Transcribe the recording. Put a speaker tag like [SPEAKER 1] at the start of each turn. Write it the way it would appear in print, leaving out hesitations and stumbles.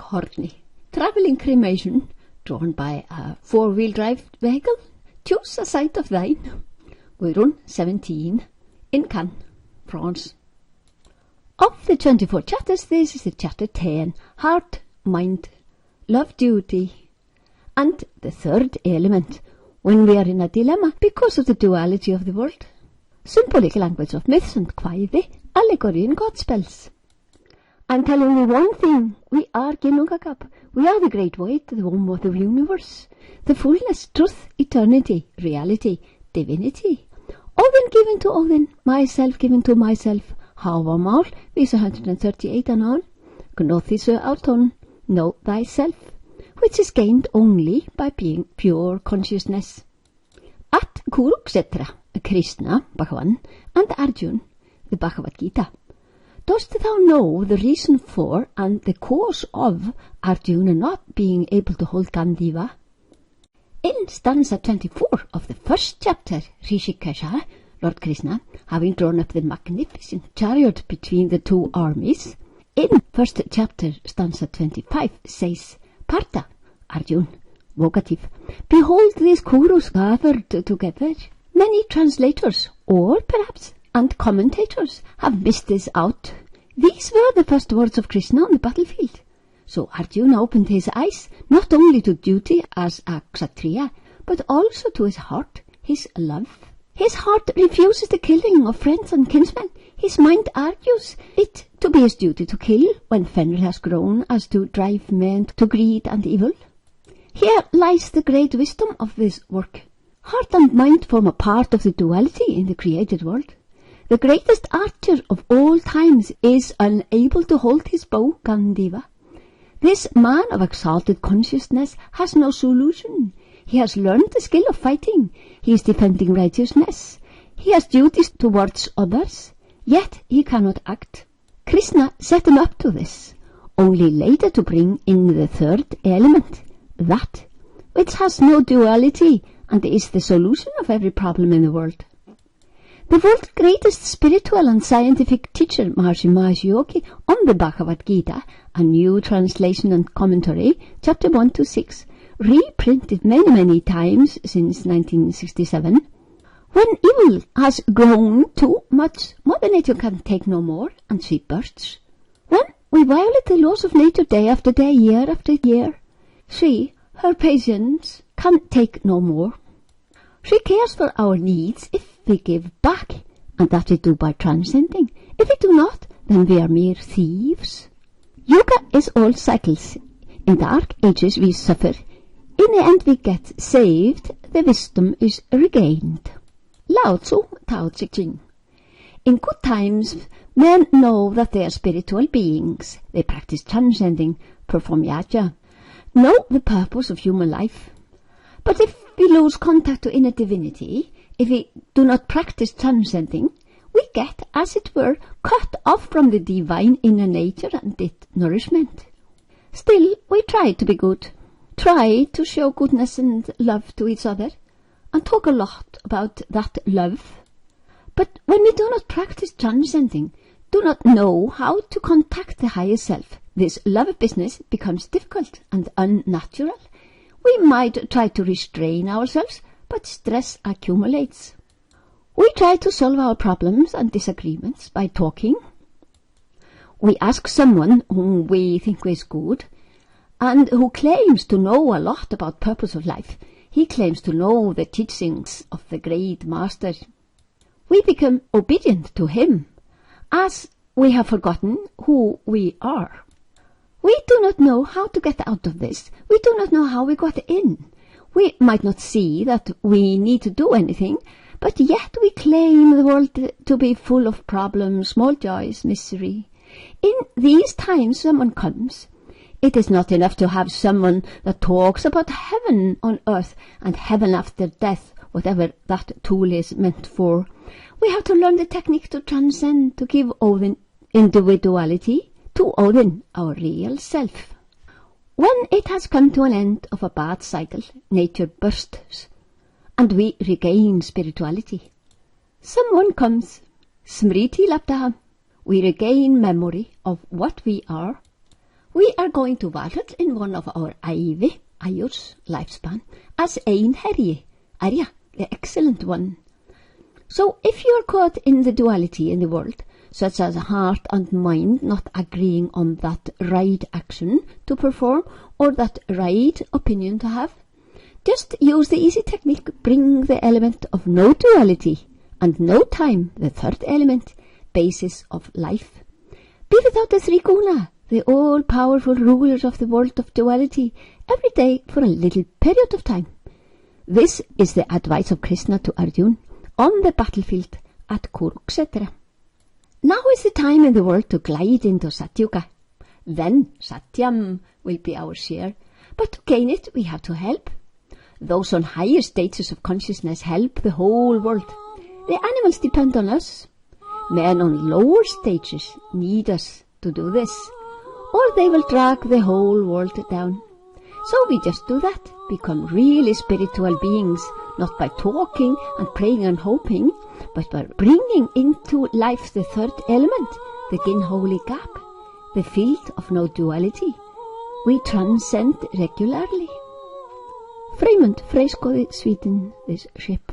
[SPEAKER 1] Forni. Travelling cremation, drawn by a four-wheel drive vehicle. Choose a site of thine. Guidon 17, in Cannes, France. Of the 24 chapters, this is the chapter 10, Heart, Mind, Love, Duty, and the third element, when we are in a dilemma because of the duality of the world. Symbolic language of myths and kvæði, allegory and Godspells. I'm telling you one thing, we are Ginnungagab. We are the great void, the womb of the universe, the fullness, truth, eternity, reality, divinity. Odin given to Odin, myself given to myself. Óðsmál, visa 138 and on. Gnóthisu auton, know thyself, which is gained only by being pure consciousness. At Kurukshetra, Krishna, Bhagavan, and Arjun, the Bhagavad Gita. Dost thou know the reason for and the cause of Arjuna not being able to hold Gandiva? In stanza 24 of the first chapter, Rishikesha, Lord Krishna, having drawn up the magnificent chariot between the two armies, in first chapter, stanza 25, says, Partha, Arjun, vocative, behold these Kurus gathered together. Many translators, or perhaps and commentators, have missed this out. These were the first words of Krishna on the battlefield. So Arjuna opened his eyes not only to duty as a Kshatriya, but also to his heart, his love. His heart refuses the killing of friends and kinsmen. His mind argues it to be his duty to kill when Fenrir has grown as to drive men to greed and evil. Here lies the great wisdom of this work. Heart and mind form a part of the duality in the created world. The greatest archer of all times is unable to hold his bow, Gandiva. This man of exalted consciousness has no solution. He has learned the skill of fighting. He is defending righteousness. He has duties towards others, yet he cannot act. Krishna set him up to this, only later to bring in the third element, that which has no duality and is the solution of every problem in the world. The world's greatest spiritual and scientific teacher, Maharishi Mahesh Yogi, on the Bhagavad Gita, a new translation and commentary, chapter 1 to 6, reprinted many times since 1967. When evil has grown too much, Mother Nature can take no more, and she bursts. When we violate the laws of nature day after day, year after year, she, her patience, can take no more. She cares for our needs if we give back, and that we do by transcending. If we do not, then we are mere thieves. Yoga is all cycles. In dark ages we suffer. In the end we get saved. The wisdom is regained. Lao Tzu, Tao Te Ching. In good times, men know that they are spiritual beings. They practice transcending, perform yaja, know the purpose of human life. But if we lose contact to inner divinity, if we do not practice transcending, we get, as it were, cut off from the divine inner nature and its nourishment. Still, we try to be good, try to show goodness and love to each other, and talk a lot about that love. But when we do not practice transcending, do not know how to contact the higher self, this love business becomes difficult and unnatural. We might try to restrain ourselves, but stress accumulates. We try to solve our problems and disagreements by talking. We ask someone whom we think is good, and who claims to know a lot about purpose of life. He claims to know the teachings of the great master. We become obedient to him, as we have forgotten who we are. We do not know how to get out of this. We do not know how we got in. We might not see that we need to do anything, but yet we claim the world to be full of problems, small joys, misery. In these times someone comes. It is not enough to have someone that talks about heaven on earth and heaven after death, whatever that tool is meant for. We have to learn the technique to transcend, to give Odin individuality, to Odin our real self. When it has come to an end of a bad cycle, nature bursts, and we regain spirituality. Someone comes, Smriti Laptaha. We regain memory of what we are. We are going to value in one of our Iur's lifespan as ein herje, Arya, the excellent one. So if you are caught in the duality in the world, such as heart and mind not agreeing on that right action to perform or that right opinion to have, just use the easy technique, bring the element of no duality and no time, the third element, basis of life. Be without the three guna, the all-powerful rulers of the world of duality, every day for a little period of time. This is the advice of Krishna to Arjuna on the battlefield at Kurukshetra. Now is the time in the world to glide into Satyuga. Then Satyam will be our share, but to gain it we have to help. Those on higher stages of consciousness help the whole world. The animals depend on us. Men on lower stages need us to do this, or they will drag the whole world down. So we just do that, become really spiritual beings, not by talking and praying and hoping, but by bringing into life the third element, the Ginholy gap, the field of no duality. We transcend regularly. Fremont, Freiskoði, Sweden, this ship.